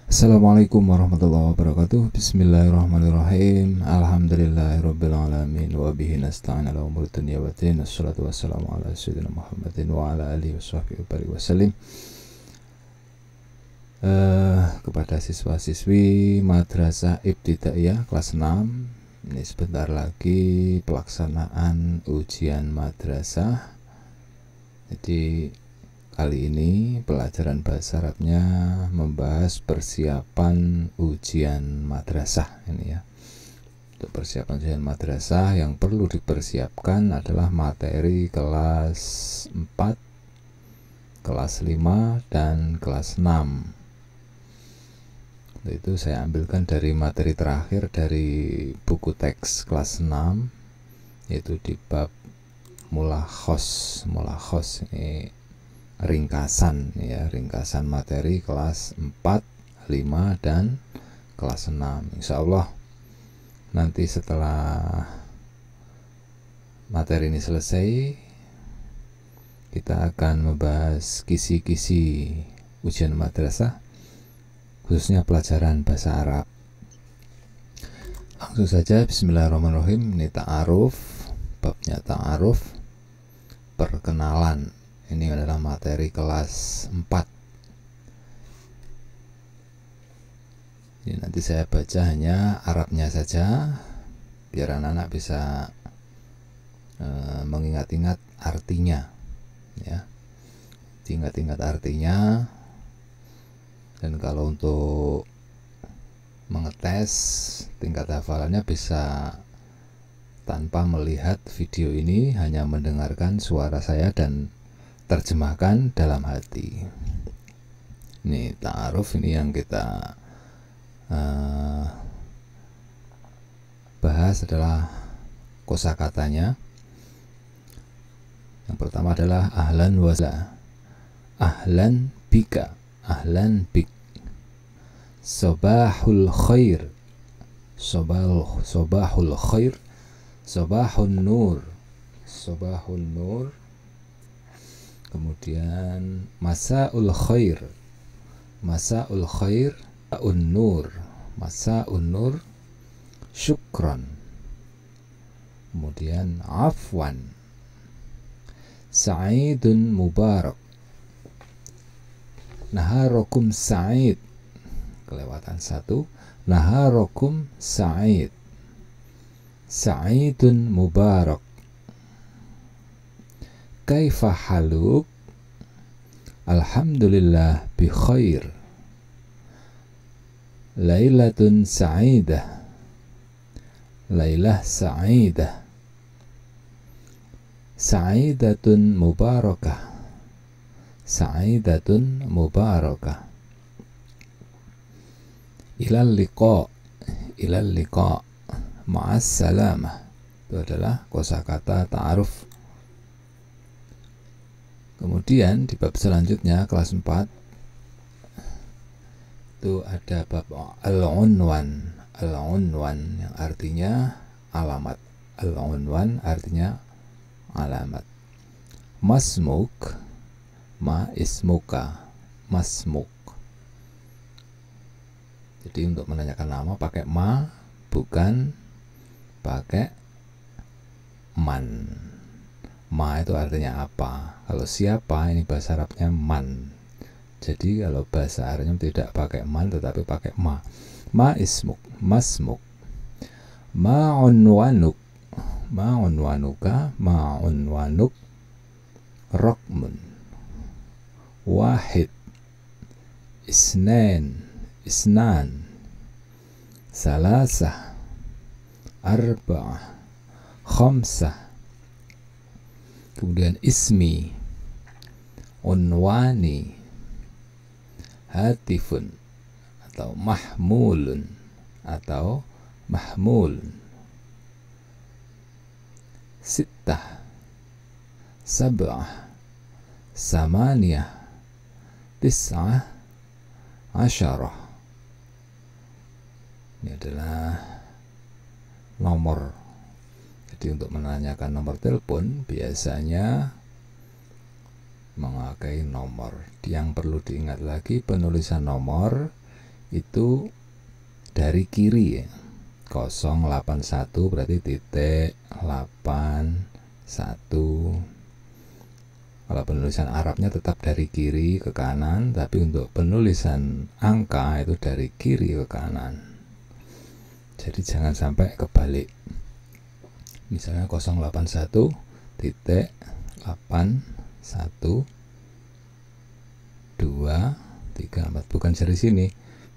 Assalamualaikum warahmatullahi wabarakatuh. Bismillahirrahmanirrahim. Alhamdulillahirrabbilalamin. Wabihi nasta'in ala umuri dunya wa din. Assalatu wassalamu ala sayyidina Muhammadin wa ala alihi washabihi wasallim. Kepada siswa-siswi Madrasah Ibtidaiyah kelas 6, ini sebentar lagi pelaksanaan ujian madrasah. Jadi kali ini pelajaran bahasa Arabnya membahas persiapan ujian madrasah ini ya. Untuk persiapan ujian madrasah yang perlu dipersiapkan adalah materi kelas 4, kelas 5, dan kelas 6. Itu saya ambilkan dari materi terakhir dari buku teks kelas 6, yaitu di bab mulakhos. Mulakhos ini ringkasan ya, ringkasan materi kelas 4, 5, dan kelas 6. Insya Allah nanti setelah materi ini selesai, kita akan membahas kisi-kisi ujian madrasah, khususnya pelajaran bahasa Arab. Langsung saja, bismillahirrahmanirrahim. Ini ta'aruf, babnya ta'aruf, perkenalan. Ini adalah materi kelas 4. Ini nanti saya baca hanya Arabnya saja, biar anak-anak bisa mengingat-ingat artinya ya, ingat-ingat artinya. Dan kalau untuk mengetes tingkat hafalannya bisa tanpa melihat video ini, hanya mendengarkan suara saya dan terjemahkan dalam hati. Ini ta'aruf, ini yang kita bahas adalah kosakatanya. Yang pertama adalah ahlan wa sahlan, ahlan bika, ahlan bik, sobahul khair, sobahul khair, sobahun nur, sobahun nur. Kemudian masaul khair, masaul khair, un-nur, masaun nur, syukran. Kemudian afwan, sa'idun mubarak, naharokum sa'id, kelewatan satu, naharokum sa'id, sa'idun mubarak. Kaifa haluk, alhamdulillah bi khair, lailatun sa'idah, lailah sa'idah, sa'idatun mubarakah, sa'idatun mubarakah. Ilal liqa, ilal liqa, ma'as salamah. Itu adalah kosakata ta'aruf. Kemudian di bab selanjutnya kelas 4 itu ada bab al-unwan. Al-unwan yang artinya alamat. Al-unwan artinya alamat. Masmuk, ma ismuka, masmuk. Jadi untuk menanyakan nama pakai ma, bukan pakai man. Ma itu artinya apa? Kalau siapa, ini bahasa Arabnya man. Jadi kalau bahasa Arabnya tidak pakai man, tetapi pakai ma. Ma ismuk, masmuk. Ma unwanuk, ma unwanuka, ma unwanuk, rokmun, wahid, isnan, isnan, salasah, arba'ah, khamsah. Kemudian ismi, unwani, hatifun, atau mahmulun, atau mahmul. Sittah, sab'ah, samaniyah, tis'ah, asyarah. Ini adalah nomor. Jadi untuk menanyakan nomor telepon biasanya memakai nomor. Yang perlu diingat lagi, penulisan nomor itu dari kiri ya. 081 berarti titik 81. Kalau penulisan Arabnya tetap dari kiri ke kanan, tapi untuk penulisan angka itu dari kiri ke kanan. Jadi jangan sampai kebalik. Misalnya 081 titik 81 2 3 4, bukan dari sini,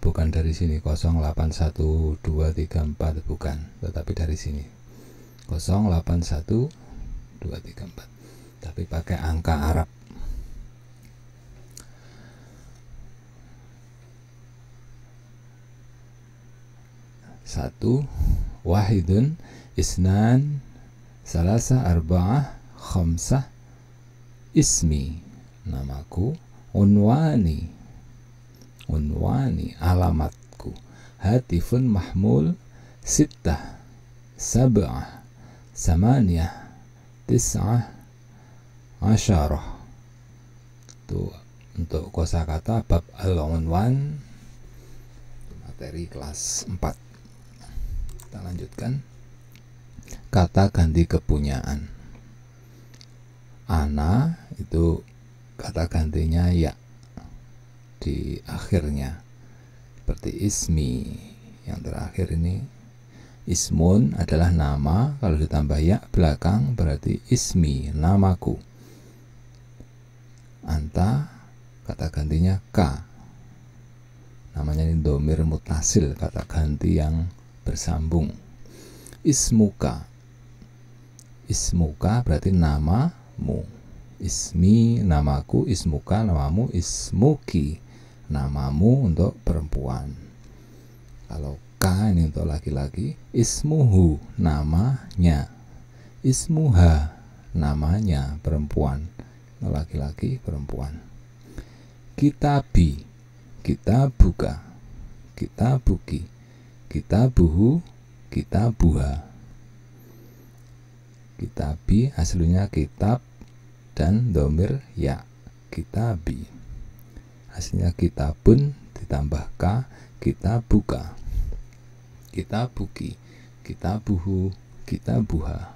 bukan dari sini 081 2 3 4, bukan, tetapi dari sini 081 2 3 4, tapi pakai angka Arab. Satu, wahidun, isnan, salasa, arba'ah, khamsah, ismi, namaku, unwani, alamatku, hatifun mahmul, sittah, sab'ah, samaniyah, tis'ah, asyarah. Itu untuk kosakata bab al-unwan, materi kelas 4. Kita lanjutkan. Kata ganti kepunyaan. Ana itu kata gantinya ya di akhirnya, seperti ismi yang terakhir ini. Ismun adalah nama, kalau ditambah ya belakang berarti ismi, namaku. Anta kata gantinya ka, namanya ini domir mutasil, kata ganti yang bersambung. Ismuka, ismuka berarti namamu. Ismi, namaku, ismuka, namamu, ismuki, namamu untuk perempuan. Kalau ka ini untuk laki-laki. Ismuhu, namanya. Ismuha, namanya, perempuan. Laki-laki, perempuan. Kitabi, kitabuka, kitabuki, kitabuhu, kitabuha. Kitabi aslinya kitab dan domir ya, kitabi. Aslinya kitabun ditambah ka, kitabuka, kitabuki, kitabuhu, kitabuha.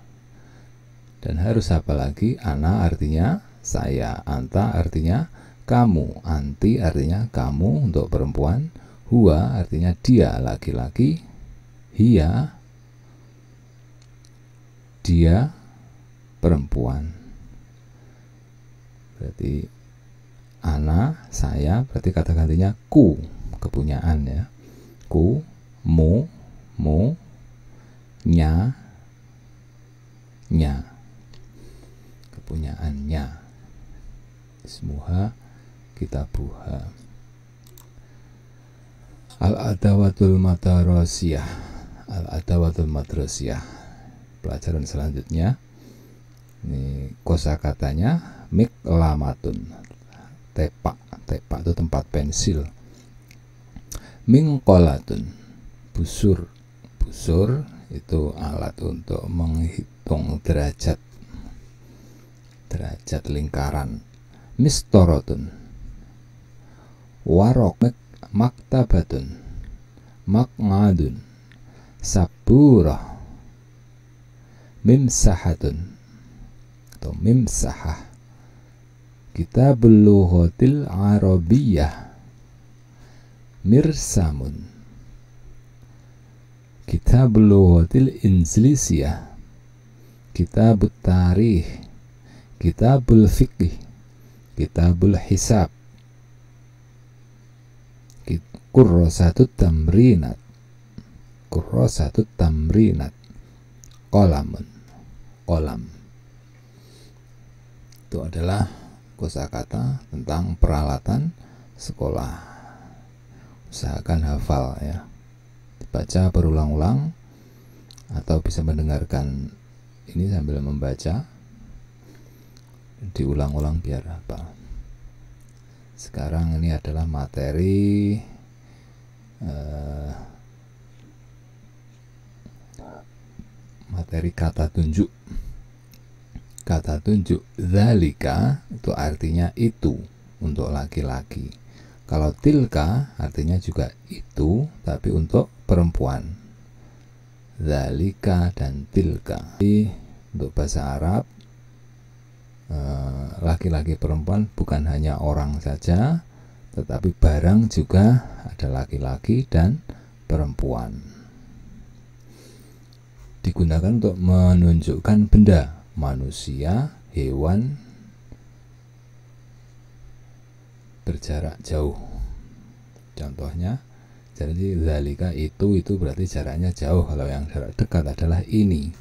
Dan harus apa lagi? Ana artinya saya, anta artinya kamu, anti artinya kamu untuk perempuan, huwa artinya dia laki-laki, hiya dia perempuan. Berarti ana saya, berarti kata gantinya ku, kepunyaan ya. Ku, mu, nya, kepunyaannya. Ismuha, kitabuha. Al-adawatul madrasiyah. Al-adawatul madrasiyah. Pelajaran selanjutnya. Ini kosakatanya miklamatun. Tepak, tepak itu tempat pensil. Mingkolatun, busur, busur itu alat untuk menghitung derajat, derajat lingkaran. Mistorotun, warok, maktabatun, makngadun, saburah, mimsahatun atau mimsahah, kitabul lughatil arabiyyah, mirsamun, kitabul lughatil injlisiyah, kitabut tarikh, kitabul fiqh, kitabul hisab, kurrosatut tamrinat, kurrosatut tamrinat, qolamun, kolam. Itu adalah kosakata tentang peralatan sekolah. Usahakan hafal ya, dibaca berulang-ulang atau bisa mendengarkan ini sambil membaca, diulang-ulang biar hafal. Sekarang ini adalah materi materi kata tunjuk. Kata tunjuk zalika itu artinya itu untuk laki-laki. Kalau tilka artinya juga itu, tapi untuk perempuan. Zalika dan tilka. Jadi, untuk bahasa Arab, laki-laki perempuan bukan hanya orang saja, tetapi barang juga ada laki-laki dan perempuan. Digunakan untuk menunjukkan benda, manusia, hewan, berjarak jauh. Contohnya, jadi zalika itu berarti jaraknya jauh. Kalau yang jarak dekat adalah ini.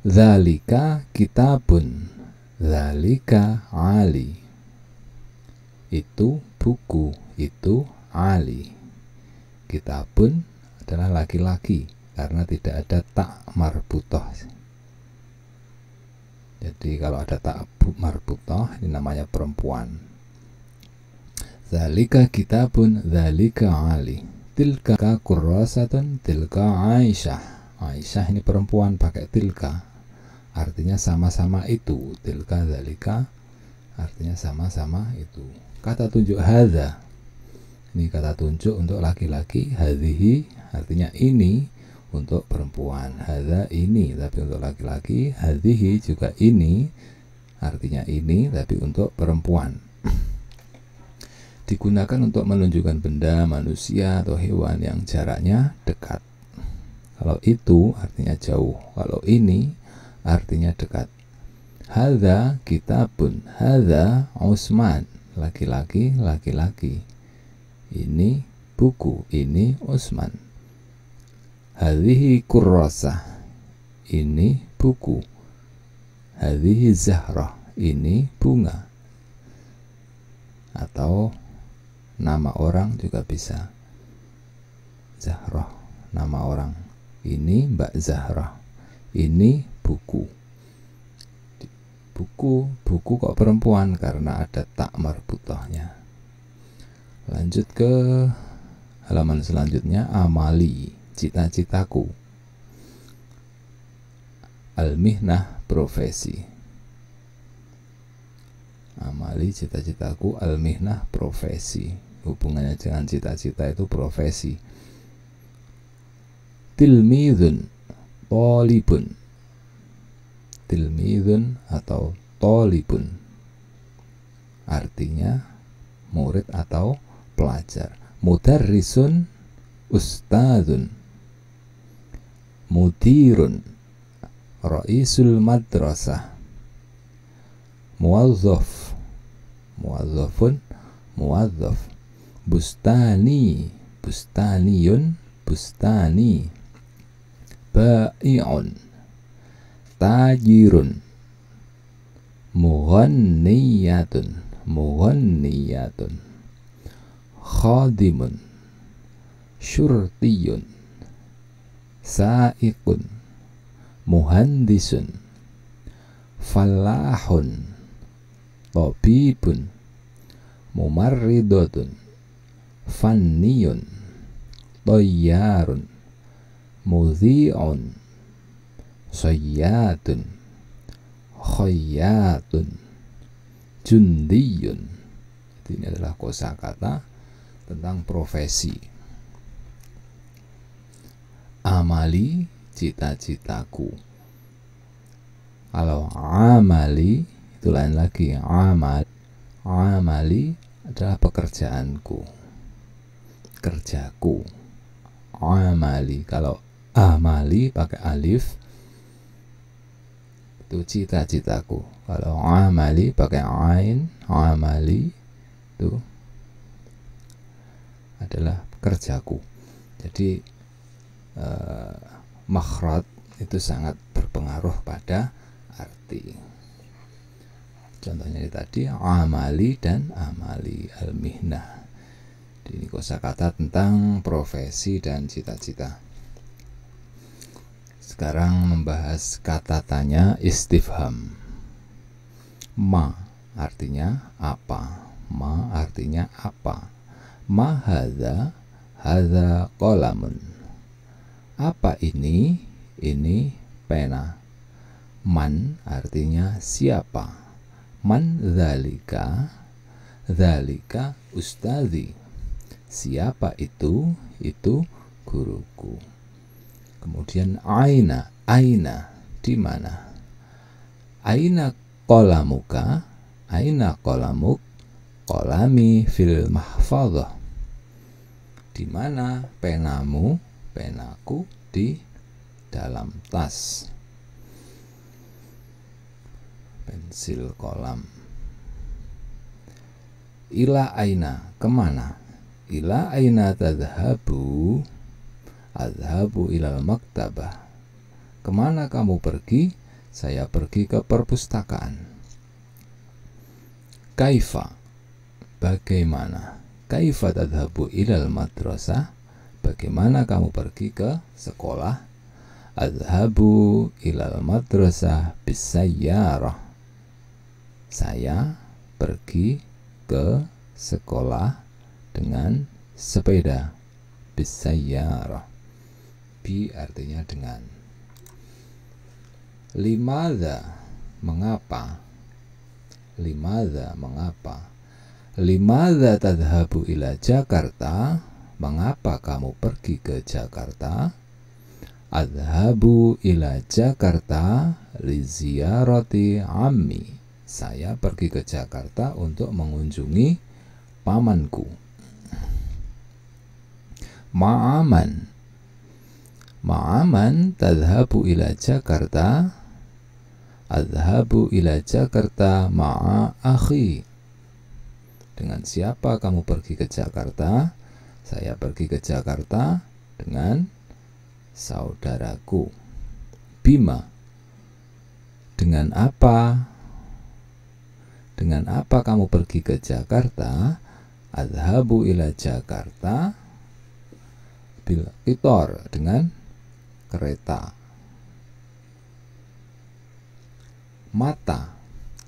Zalika kitabun, zalika ali. Itu buku, itu ali. Kitabun adalah laki-laki karena tidak ada tak marbutoh. Jadi kalau ada tak marbutoh ini namanya perempuan. Zalika kitabun, zalika ali. Tilka kurrasatun, tilka Aisyah. Aisyah ini perempuan pakai tilka, artinya sama-sama itu. Tilka zalika artinya sama-sama itu. Kata tunjuk hadza, ini kata tunjuk untuk laki-laki. Hadhihi artinya ini untuk perempuan. Hadza ini tapi untuk laki-laki. Hadhihi juga ini artinya ini tapi untuk perempuan. Digunakan untuk menunjukkan benda, manusia atau hewan yang jaraknya dekat. Kalau itu artinya jauh, kalau ini artinya dekat. Hadza kitabun, hadza Utsman, laki-laki, laki-laki. Ini buku, ini Utsman. Hadhihi kurrasah, ini buku. Hadhihi zahrah, ini bunga. Atau nama orang juga bisa. Zahrah, nama orang. Ini Mbak Zahrah. Ini buku. Buku kok perempuan karena ada tak marbutohnya. Lanjut ke halaman selanjutnya. Amali, cita-citaku. Al-mihnah, profesi. Amali, cita-citaku. Al-mihnah, profesi. Hubungannya dengan cita-cita itu profesi. Tilmidun, tolibun. Tilmidun atau tolibun artinya murid atau pelajar. Mudarrisun, ustadzun. Mudirun, raisul madrasah. Muwazzaf, muwazzafun, muwazzaf. Bustani, bustaniyun, bustani. Bai'un, tajirun. Mughanniyatun, mughanniyatun. Khadimun, syurtiyun. Sa'iqun, muhandisun. Falahun, tabibun. Mumarridotun, fanniyun. Tayyarun, mudhi'un. Sayyatun, khayyatun. Jundiyun. Ini adalah kosakata tentang profesi. Amali, cita-citaku. Kalau amali itu lain lagi. Amali adalah pekerjaanku, kerjaku. Amali. Kalau amali pakai alif itu cita-citaku. Kalau amali pakai ain, amali itu adalah kerjaku. Jadi makhraj itu sangat berpengaruh pada arti. Contohnya tadi amali dan amali, al-mihnah. Ini kosakata tentang profesi dan cita-cita. Sekarang membahas kata tanya istifham. Ma artinya apa? Ma artinya apa? Ma hadza? Hadza qalamun. Apa ini? Ini pena. Man artinya siapa? Man dzalika? Dzalika ustadzi. Siapa itu? Itu guruku. Kemudian aina, di mana? Aina qalamuka, aina qalamuk, qalami fil mahfadhah. Di mana penamu, penaku di dalam tas. Pensil kolam. Ila aina, kemana? Ila aina tadhabu? Adhabu ilal maktabah. Kemana kamu pergi? Saya pergi ke perpustakaan. Kaifa, bagaimana? Kaifa tadhabu ilal madrasah? Bagaimana kamu pergi ke sekolah? Adhabu ilal madrasah bisayyarah. Saya pergi ke sekolah dengan sepeda. Bisayyarah. Bi artinya dengan. Limadha, mengapa? Limadha, mengapa? Limadha tadhabu ila Jakarta? Mengapa kamu pergi ke Jakarta? Adhabu ila Jakarta li ziyarati ammi. Saya pergi ke Jakarta untuk mengunjungi pamanku. Ma'aman. Ma'aman tadhabu ila Jakarta? Adhabu ila Jakarta ma'a akhi. Dengan siapa kamu pergi ke Jakarta? Saya pergi ke Jakarta dengan saudaraku. Bima, dengan apa? Dengan apa kamu pergi ke Jakarta? Adhabu ila Jakarta bil qitar, dengan kereta. Mata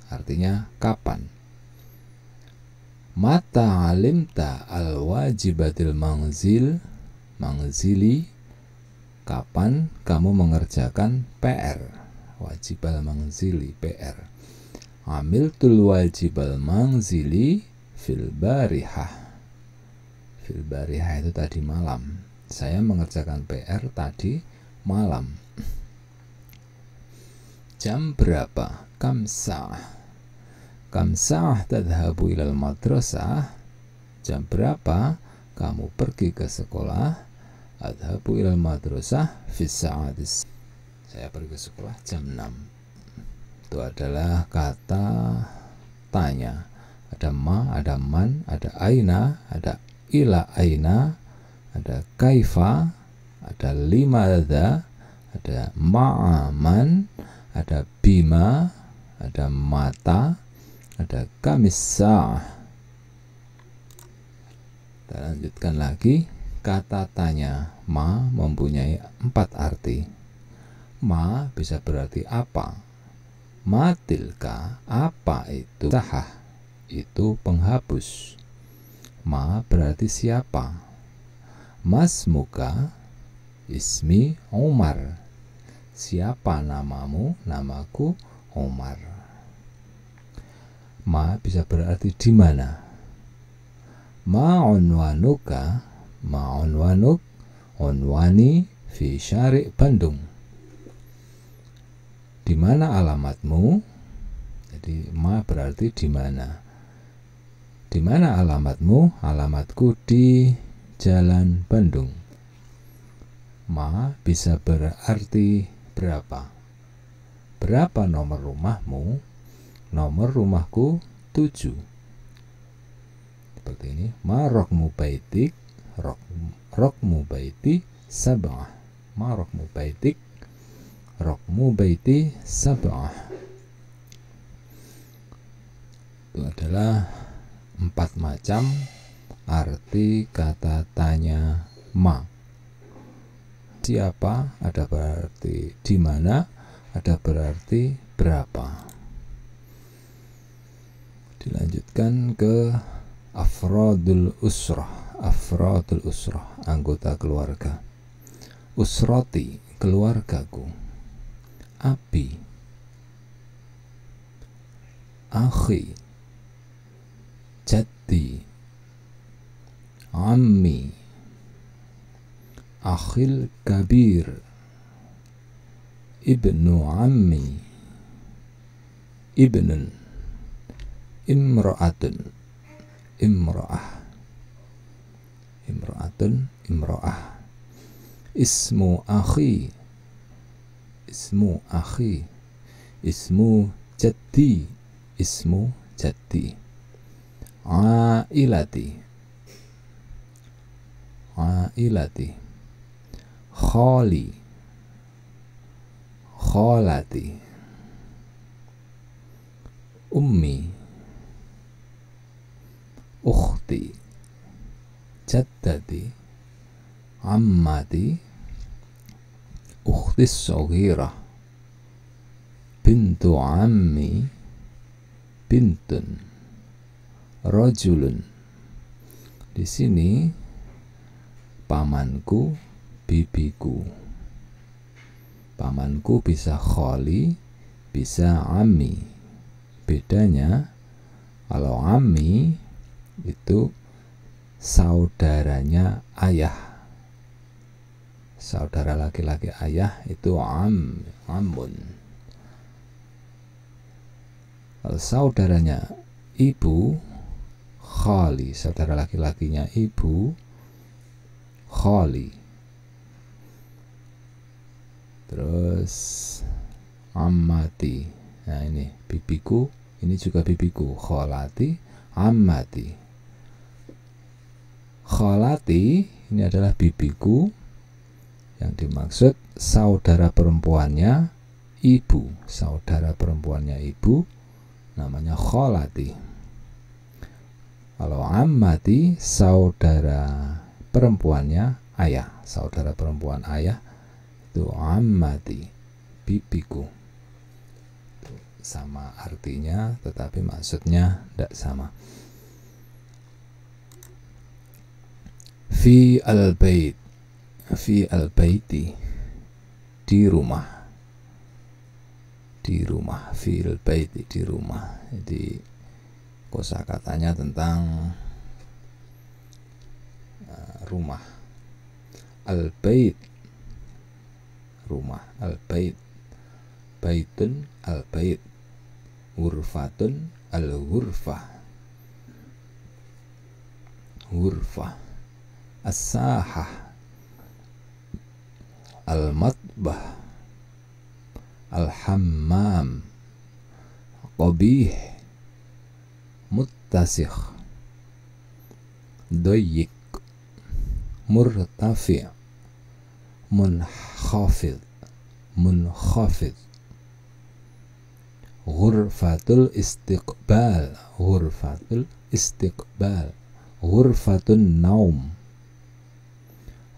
artinya kapan. Mata alimta al wajibatil mangzili. Kapan kamu mengerjakan PR? Wajibal mangzili, PR. Amiltul wajibal mangzili fil barihah. Fil barihah itu tadi malam. Saya mengerjakan PR tadi malam. Jam berapa? Kam sa'ah. Kam sa'ah tadhabu ilal madrasah? Jam berapa kamu pergi ke sekolah? Adhabu ilal madrasah fis sa'atis. Saya pergi ke sekolah jam 6. Itu adalah kata tanya. Ada ma, ada man, ada aina, ada ila aina, ada kaifa, ada limadha, ada ma'aman, ada bima, ada mata, ada kamissa. Kita lanjutkan lagi. Kata tanya ma mempunyai 4 arti. Ma bisa berarti apa? Matilka, apa itu? Sahah, itu penghapus. Ma berarti siapa? Mas muka, ismi Umar. Siapa namamu? Namaku Umar. Ma bisa berarti di mana? Ma'unwanuka, ma'unwanuk, unwani fi syari' Bandung. Di mana alamatmu? Jadi ma berarti di mana. Di mana alamatmu? Alamatku di Jalan Bandung. Ma bisa berarti berapa. Berapa nomor rumahmu? Nomor rumahku 7. Seperti ini. Ma rokmu baitik, rokmu baiti sab'ah. Ma rokmu baitik, rokmu baiti sab'ah. Itu adalah 4 macam arti kata tanya ma. Siapa ada berarti di mana, ada berarti berapa. Dilanjutkan ke afradul usrah. Afradul usrah, anggota keluarga. Usroti, keluargaku. Abi, akhi, jaddi, ammi, akhil kabir, ibnu ammi, ibnun, imra'atun, imra'ah, imra'atun, imra'ah, ismu akhi, ismu akhi, ismu jaddi, ismu jaddi, ailati, ailati, khali, khalati, ummi, ukhti, jaddati, ammati, ukhti saghirah, bintu ammi, bintun, rajulun. Di sini pamanku, bibiku. Pamanku bisa khali, bisa ammi. Bedanya kalau ammi itu saudaranya ayah, saudara laki-laki ayah itu ammun. Kalau saudaranya ibu, khali, saudara laki-lakinya ibu, khali. Terus ammati, nah ini bibiku, ini juga bibiku, khalati, ammati. Khalati ini adalah bibiku, yang dimaksud saudara perempuannya ibu, saudara perempuannya ibu namanya khalati. Kalau ammati saudara perempuannya ayah, saudara perempuan ayah itu ammati, bibiku. Sama artinya tetapi maksudnya tidak sama. Fi al-bait, fi al-baiti, di rumah, di rumah, fi al-baiti, di rumah. Jadi kosakatanya tentang rumah. Al-bait, rumah, al-bait, baitun, al-bait, ghurfatun, al-ghurfah, ghurfah, as-sahah, al-matbah, al-hammam, qabih, muttasikh, dayyik, murtafi', munkhafid, munkhafid, ghurfatul istiqbal, ghurfatul istiqbal, ghurfatun naum,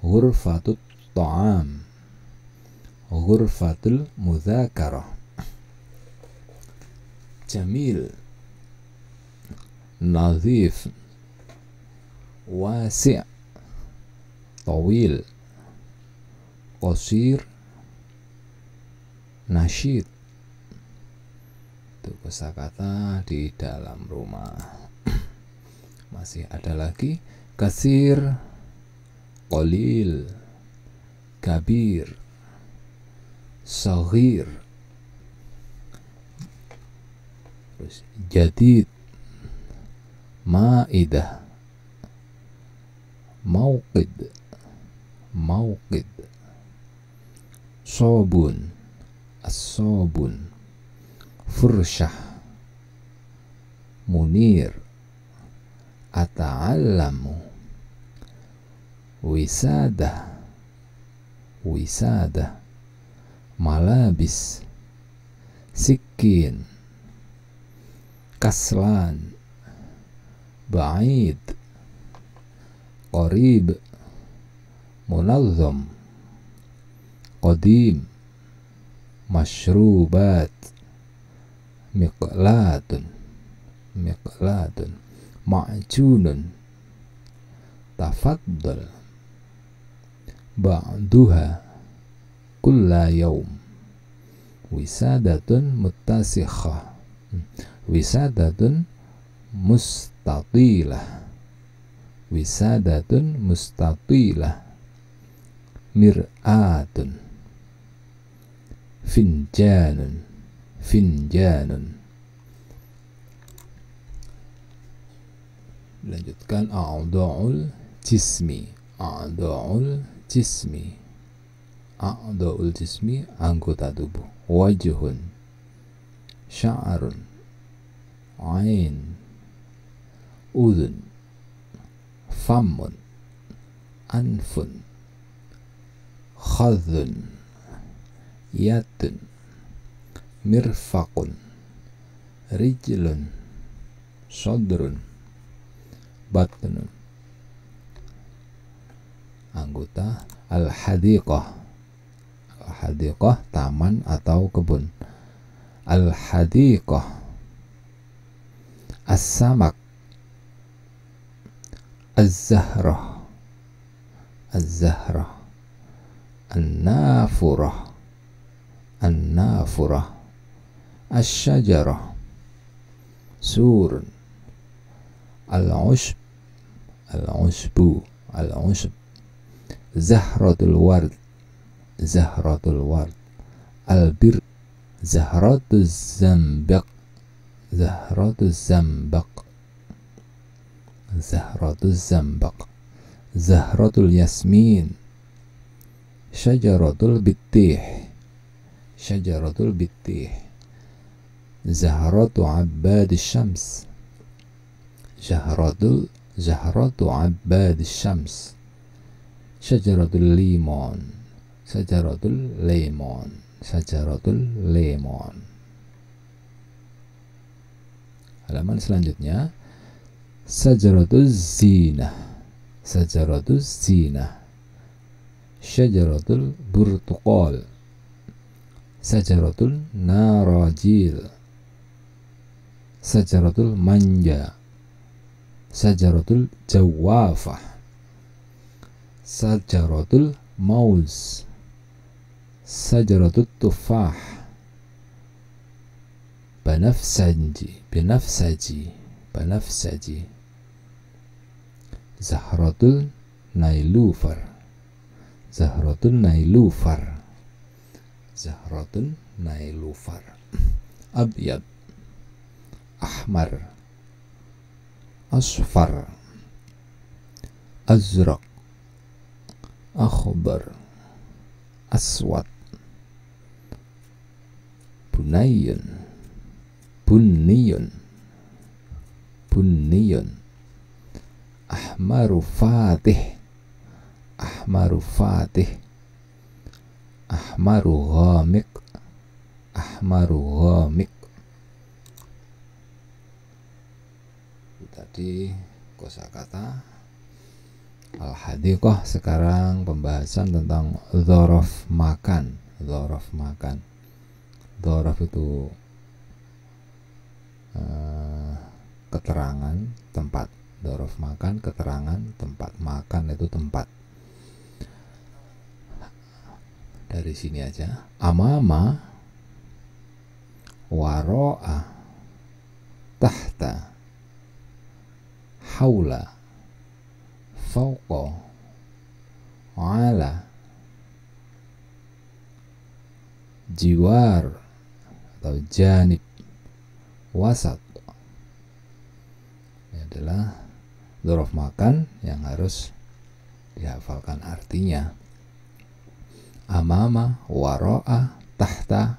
ghurfatut ta'am, ghurfatul mudzakarah. Jamil, nadhif, wasi', tawil, qasir, nasyid. Itu kosakata di dalam rumah. Masih ada lagi kasir, qalil, kabir, saghir, terus jadid, maidah, mauqid, mauqid, sobun, as-sobun, fursyah, munir, ata'allamu, wisadah, wisadah, malabis, sikin, kaslan, ba'id, qarib, munazzam, qadim, mashrubat, miqlatun, miqlatun, ma'junun, tafaddal, ba'duha, kulla yawm, wisadatun muttasikhah, wisadatun mustatilah, wisadatun mustatilah, mir'atun, finjanun, finjanun. Lanjutkan a'dha'ul jismi, a'dha'ul jismi, a'dha'ul jismi, anggota tubuh. Wajhun, sya'run, ain, udhun, famun, anfun, khadhun, yatun, mirfaqun, rijlun, sodrun, batnun. Anggota al-hadiqah, al-hadiqah taman atau kebun. Al-hadiqah, as-samak, az-zahrah, az-zahrah, an-nafurah, an-nafurah, asy-syajarah, surun, al-ushb, al-ushbu, al-ushb, zahratul ward, zahratul ward, al-bir, zahratuz zambaq, zahratuz zambaq, zahratuz zambaq, zahratul yasmin, syajaratul bittih, syajaratul bittih, zahratu abbad syams, zahratu abbad syams, syajaratul limon, syajaratul lemon, syajaratul lemon. Halaman selanjutnya, sajaratuz zinah, sajaratuz zinah, syajaratul burtuqal, syajaratul narajil, syajaratul manja, syajaratul jawafah, syajaratul mauz, syajaratul tufah, banafsaji, binafsaji, banafsaji, zahratul nailufar, zahratul nailufar, zahratul nailufar, abyad, ahmar, asfar, azraq, akhbar, aswad, bunayun, bunniyun, bunniyun, ahmaru fatih, ahmaru fatih, ahmaru ghamik, ahmaru ghamik. Tadi kosakata al-hadiqah. Sekarang pembahasan tentang dzaraf makan. Dzaraf makan, dzaraf itu keterangan tempat. Dzaraf makan keterangan tempat, makan itu tempat. Dari sini aja. Amama, waro'a, tahta, haula, fauqa, ala, jiwar atau janib, wasat. Ini adalah dzaraf makan yang harus dihafalkan artinya. Amama, waro'a, tahta,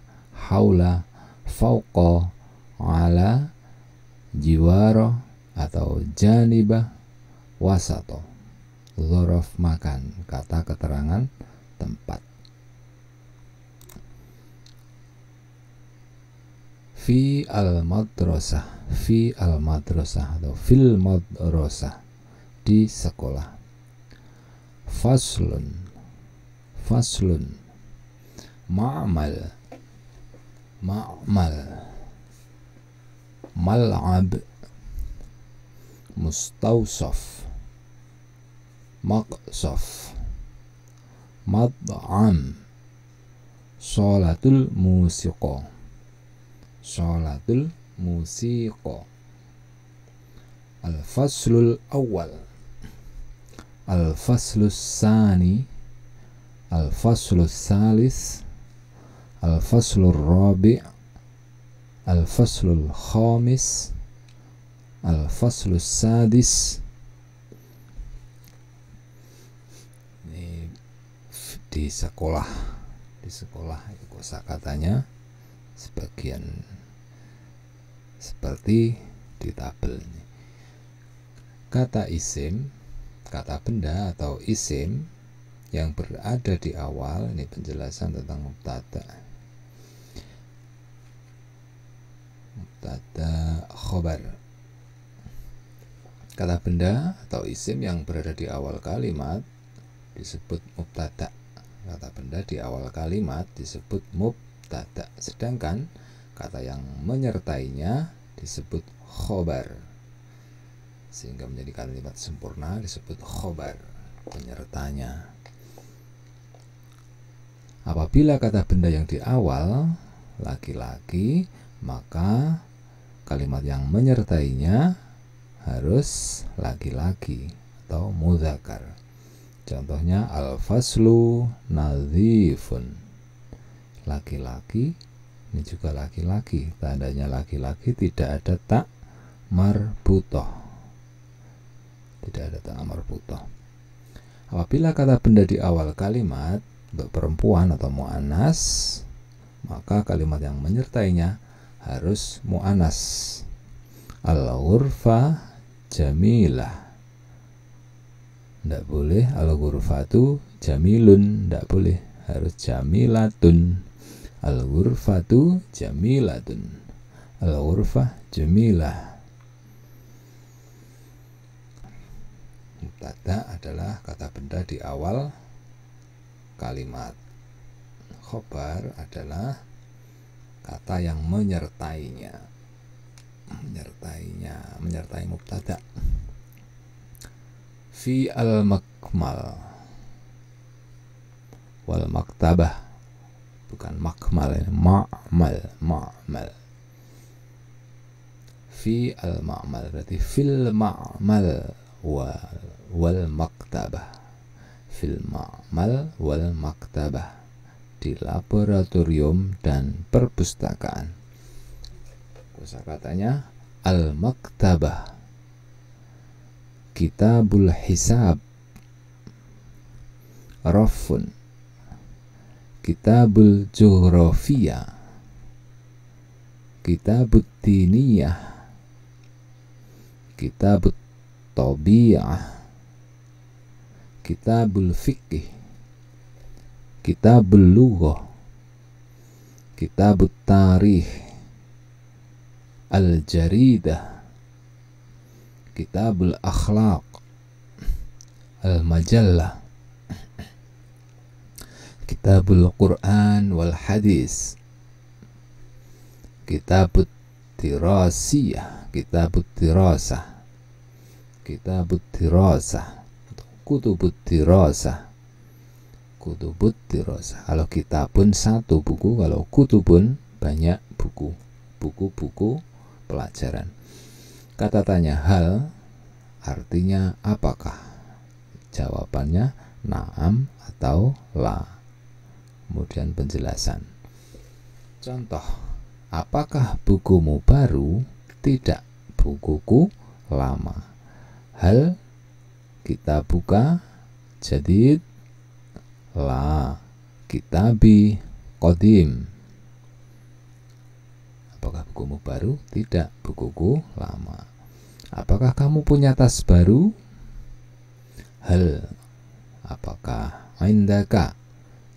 haula, fauqa, ala, jiwara atau janibah, wasato. Dzaraf makan, kata keterangan tempat. Fi al-madrasah, fi al-madrasah atau fil madrasah, di sekolah. Faslun, faslun, ma'mal, ma'mal, mal'ab, mustawsaf, maqsaf, mad'am, sholatul musiqa, sholatul musiqa, Al-faslul awal, al-faslus sani, al-faslus salis, al-faslul rabi', al-faslul khamis, al-faslus sadis. Ini di sekolah kosakatanya sebagian seperti di tabel ini. Kata isim, kata benda atau isim yang berada di awal, ini penjelasan tentang mubtada. Mubtada khobar. Kata benda atau isim yang berada di awal kalimat disebut mubtada. Kata benda di awal kalimat disebut mubtada. Sedangkan kata yang menyertainya disebut khobar. Sehingga menjadi kalimat sempurna disebut khobar, penyertanya. Apabila kata benda yang di awal laki-laki, maka kalimat yang menyertainya harus laki-laki atau mudzakkar. Contohnya al-faslu nadhifun, laki-laki, ini juga laki-laki, tandanya laki-laki, tidak ada tak marbutoh, tidak ada tak marbutoh. Apabila kata benda di awal kalimat untuk perempuan atau mu'annas, maka kalimat yang menyertainya harus mu'annas. Al-ghurfa jamilah, tidak boleh al-ghurfatu jamilun, tidak boleh, harus jamilatun. Al-ghurfatu jamilatun, al-ghurfah jamilah. Mubtada adalah kata benda di awal kalimat. Khobar adalah kata yang menyertainya, menyertai mubtada. Fi al-makmal wal maktabah, bukan makmal, ma'mal. Fi al-ma'mal berarti fil ma'mal wal maktabah, fil ma'mal wal maktabah, di laboratorium dan perpustakaan. Kosakatanya al-maktabah, kitabul hisab, rafun, kitabul jugrafiyah, kitabut diniyah, kitabut tabi'ah, kitabul fiqh, kitabul lughah, kitabut tarikh, al-jaridah, kitabul akhlaq, al-majallah, kitabul Quran wal hadis, kitabut dirasiyah, kitabut dirasah, kitabut dirasah, kutubut dirasah, kutubut dirasah. Kalau kitabun satu buku, kalau kutubun banyak buku, buku-buku pelajaran. Kata tanya hal artinya apakah? Jawabannya na'am atau la. Kemudian penjelasan. Contoh, apakah bukumu baru? Tidak, bukuku lama. Hal kita buka jadid? La, kitabi qadim. Apakah bukumu baru? Tidak, bukuku lama. Apakah kamu punya tas baru? Hal, apakah indaka,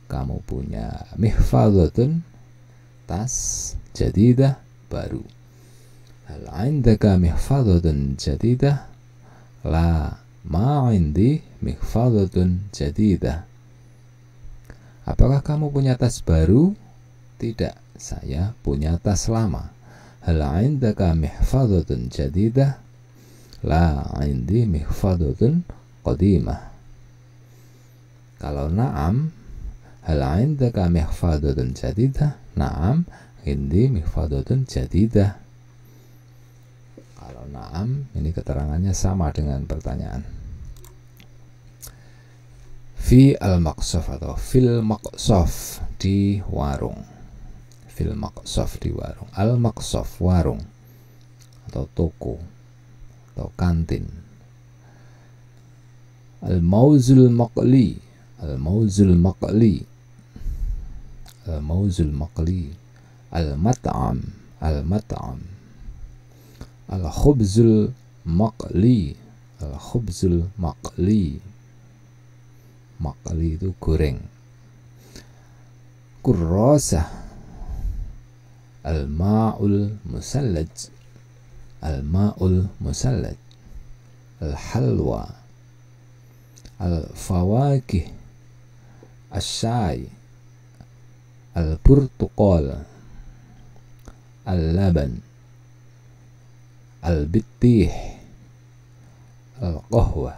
kamu punya mihfadhatun, tas jadidah, baru. Hal indaka mihfadhatun jadidah? La, ma indi mihfadhatun jadidah. Apakah kamu punya tas baru? Tidak, saya punya tas lama. Hal indaka mihfadhatun jadidah? La, indi mihfadhatun qadimah. Kalau na'am, hal indaka mihfadhatun jadidah? Na'am, indi mihfadhatun jadidah. Kalau na'am, ini keterangannya sama dengan pertanyaan. Fi al-maqsaf atau fil maqsaf, di warung. Fil maqsaf, di warung. Al-maqsaf, warung atau toko atau kantin. Al-mauzul maqli, al-mauzul maqli, al-mauzul maqli. Al-mat'am, al-mat'am. Al-khubzul maqli, al-khubzul maqli. Maqli itu goreng. Kurrasah, al-ma'ul musallaj, al-ma'ul musallaj. Al-halwa, al-fawakih, al-syai, al-burtuqal, al-laban, al-bittih, al-qahwa,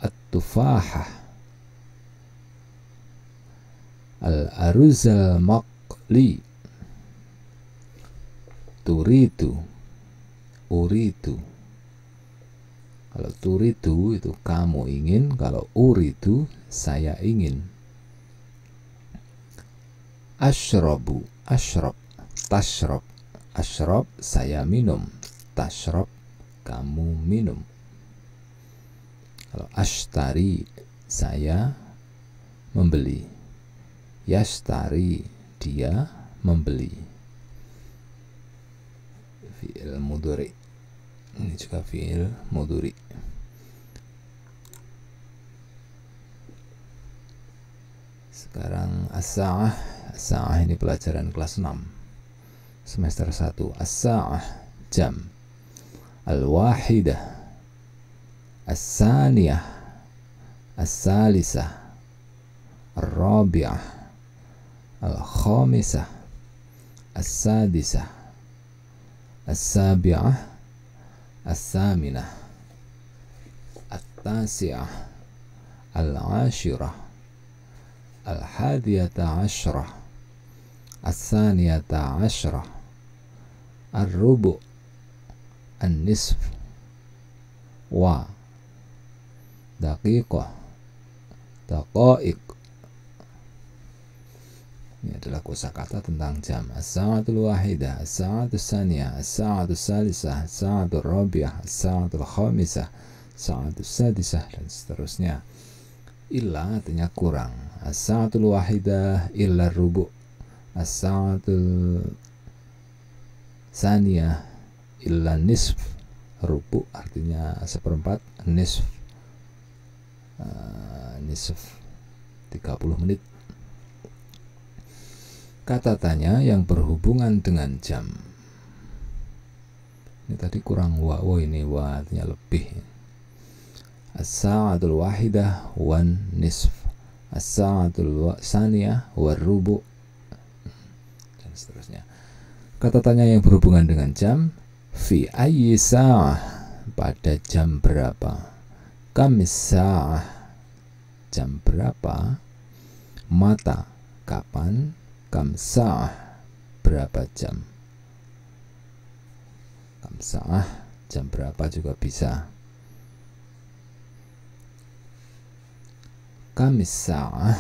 at-tufahah, al-aruz al-maqli. Turidu, uridu. Kalau turidu itu kamu ingin, kalau uridu saya ingin. Ashrabu, ashrab, tashrab, ashrab saya minum, tashrab kamu minum. Kalau ashtari saya membeli, yashtari dia membeli. Fi'il mudhari, ini juga fi'il mudhari. Sekarang as-sa'ah. As-sa'ah ini pelajaran kelas 6 semester 1. As-sa'ah, jam. Al-wahidah, as-saniyah, as-salisah, ar-rabi'ah, al-khamisah, as-sadisah, as-sabi'ah, as-saminah, at-tasi'ah, al-ashirah, al-hadiyata ashrah, as-saniyata ashrah, ar-rubu', an-nisf, wa, daqiqah, daqa'iq. Ini adalah kosakata tentang jam. As-sa'atul wahidah, as-sa'atul saniyah, as-sa'atul salisah, as-sa'atul rabi'ah, as-sa'atul khamisah, as-sa'atul sadisah, dan seterusnya. Illa artinya kurang. As-sa'atul wahidah illa rubu', as-sa'atul saniyah illa nisf. Rubu' artinya seperempat, nisf nisf 30 menit. Kata tanya yang berhubungan dengan jam. Ini tadi kurang wa, ini wa artinya lebih. As-sa'atul wahidah wan nisf, as-sa'atul saniyah war rubu', dan seterusnya. Kata tanya yang berhubungan dengan jam. Fi ayyi sa'ah, pada jam berapa. Kam sa'ah, jam berapa. Mata, kapan. Kam sa'ah, berapa jam. Kam sa'ah, jam berapa juga bisa. Kam sa'ah,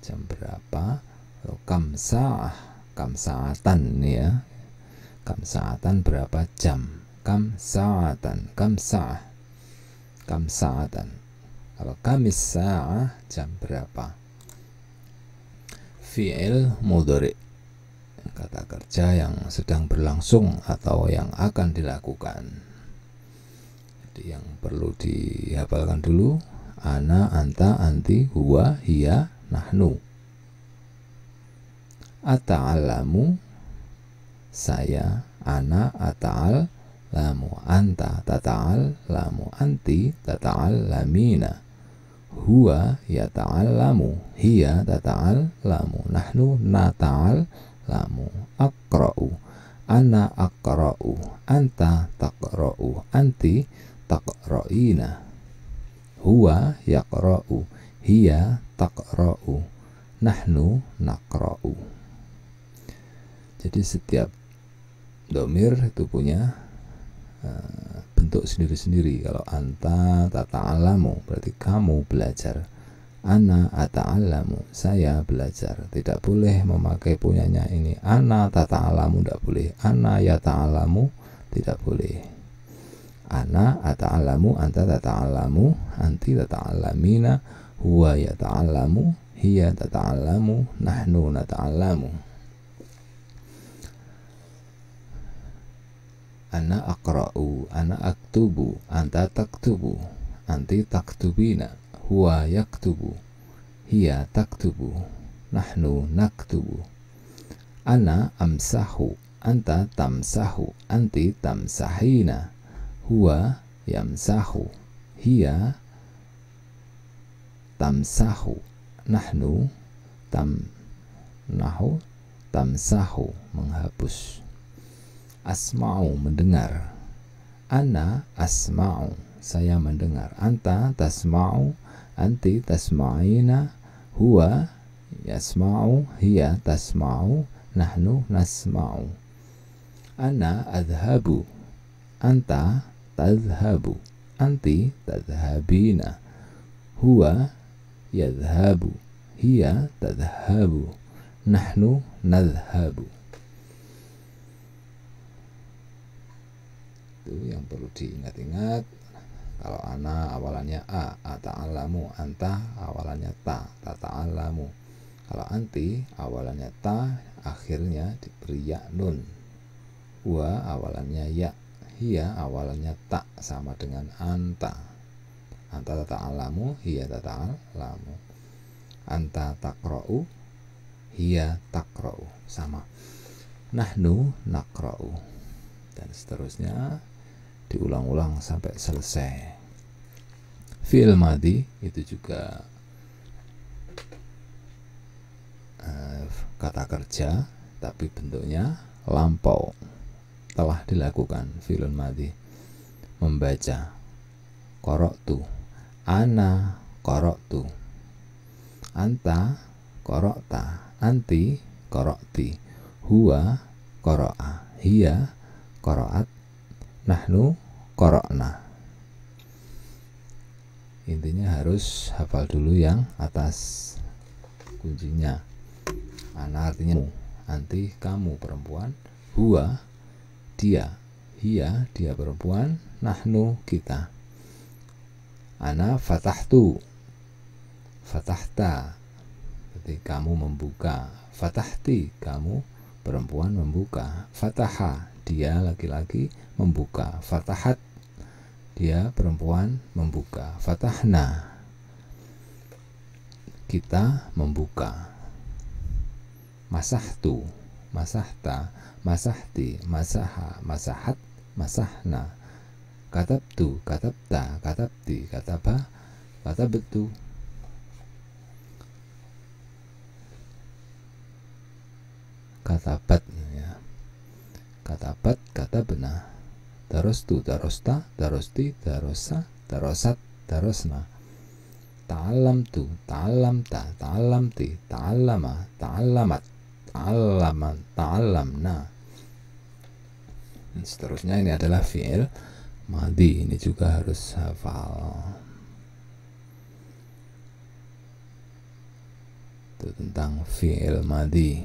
jam berapa. Atau kam sa'ah, kam sa'atan ya. Kam sa'atan berapa jam. Kam sa'atan, kam sa'ah, kam sa'atan. Kalau kamis sa'ah, jam berapa. Fi'il mudhari, kata kerja yang sedang berlangsung atau yang akan dilakukan. Jadi yang perlu dihafalkan dulu: ana, anta, anti, huwa, hiya, nahnu. Ata'alamu, saya, ana, ata'alamu, anta, tata'alamu, anti, tata'alamina. Huwa yata'allamu, hiya tata'allamu, nahnu nata'allamu. Aqra'u, ana aqra'u, anta taqra'u, anti taqra'ina. Huwa yaqra'u, hiya taqra'u, nahnu naqra'u. Jadi setiap Domir itu punya bentuk sendiri-sendiri. Kalau anta tata'alamu berarti kamu belajar. Ana ata'alamu, saya belajar. Tidak boleh memakai punyanya ini. Ana tata'alamu tidak boleh. Ana yata'alamu tidak boleh. Ana ata'alamu, anta tata'alamu, anti tata'alamina, huwa yata'alamu, hiya tata'alamu, nahnu nata'alamu. Ana aqra'u, ana aktubu, anta taktubu, anti taktubina, huwa yaktubu, hiya taktubu, nahnu naktubu. Ana amsahu, anta tamsahu, anti tamsahina, huwa yamsahu, hiya tamsahu, nahnu tamsahu, menghapus. Asma'u, mendengar. Ana asma'u, saya mendengar. Anta tasma'u, anti tasma'ina, huwa yasma'u, hiya tasma'u, nahnu nasma'u. Ana adhabu, anta tadhabu, anti tadhabina, huwa yadhabu, hiya tadhabu, nahnu nadhabu. Itu yang perlu diingat-ingat. Kalau ana awalannya a, ata'alamu, anta awalannya ta, tata'alamu. Kalau anti awalannya ta, akhirnya diberi ya nun. Wa awalannya ya, hiya awalannya ta, sama dengan anta. Anta tata'alamu, hiya tata'alamu. Anta taqra'u, hiya taqra'u, sama. Nahnu naqra'u, dan seterusnya. Diulang-ulang sampai selesai. Fi'il madhi itu juga kata kerja, tapi bentuknya lampau, telah dilakukan. Fi'il madhi, membaca. Qara'tu, ana qara'tu, anta qara'ta, anti qara'ti, huwa qara'a, hiya qara'at, nahnu qara'na. Intinya harus hafal dulu yang atas kuncinya. Ana artinya anti kamu perempuan, huwa dia, hiya dia perempuan, nahnu kita. Ana fatahtu, fatahta berarti kamu membuka, fatahti kamu perempuan membuka, fataha dia laki-laki membuka, fatahat dia perempuan membuka, fatahna kita membuka. Masahtu, masahta, masahti, masaha, masahat, masahna. Katabtu, katabta, katabti, kataba, katabtu. Katabat ya. Katabat, katabna. Darostu, darosta, darosti, darosa, darosat, darosna. Ta'allamtu, ta'allamta, ta'allamti, ta'allama, ta'allamat, ta'allaman, ta'allamna. Dan seterusnya ini adalah fi'il madhi. Ini juga harus hafal. Itu tentang fi'il madhi.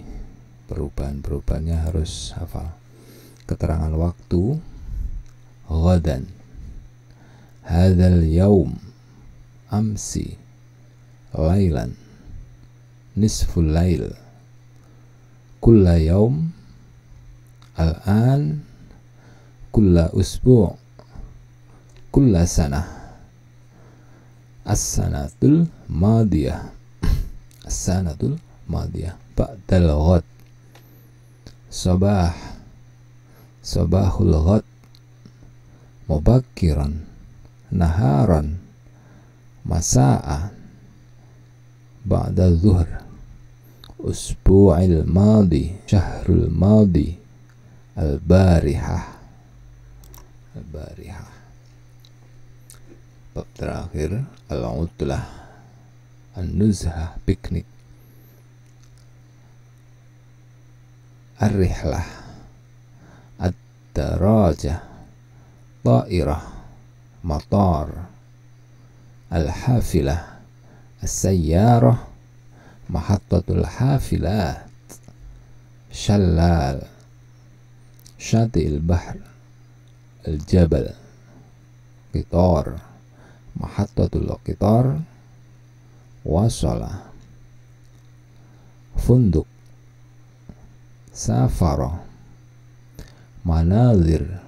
Perubahan-perubahannya harus hafal. Keterangan waktu. Ghadan, hadzal yaum, amsi, lailan, nisful lail, kulla yaum, al-an, kulla usbu', kulla sanah, as-sanatul madiyah, as-sanatul madiyah, ba'dal ghad, sabah, sabahul ghad, mubakkiran, naharan, masa'an, ba'da zuhr, usbu'il madi, syahrul madi, al-barihah, al-barihah. Bab terakhir, al-utlah, an-nuzhah, piknik, ar-rihlah, الدراجة طائرة مطار الحافلة السيارة محطة الحافلات شلال شاطئ البحر الجبل قطار محطة القطار وصل فندق سافر مناظر